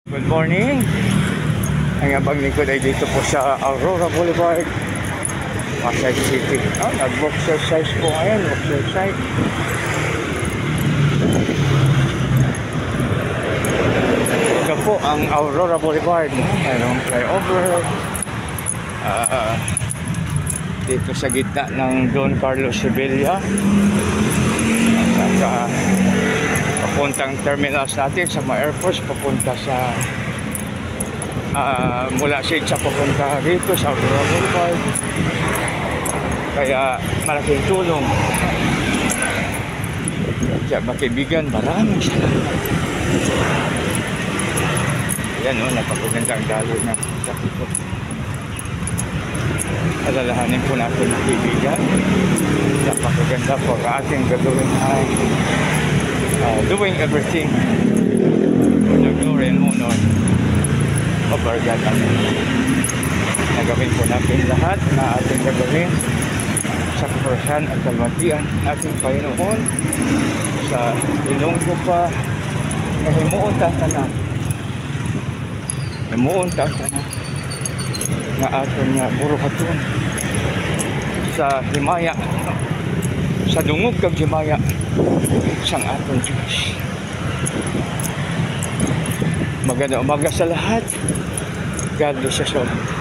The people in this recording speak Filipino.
Good morning. Ang paglingkod ay dito po sa Aurora Boulevard, Pasay City. Nag-exercise po ngayon. Exercise. Ito po ang Aurora Boulevard. Mayroong flyover. Dito sa gitna ng Don Carlos Sevilla. Saka papuntang terminals natin sa mga airports, papunta sa mula sa Itza papunta rito sa Aurora Boulevard. Kaya malaking tulong. Kaya makibigan, maraming salamat. Ayan o, napakagandang dalo na sa ito. Alalahanin po natin makibigan. Napakaganda po ang ating gagawin ay doing everything for the glory and honor of our God. Nagawin po natin lahat na ating gagawin sa kaparasan at kalmatian ating Panginoon sa ilonggo pa na himuon tatanan na ating buruhaton sa himaya, sa dungog kag himaya sang ating Diyos. Magandang umaga sa lahat. God bless us all.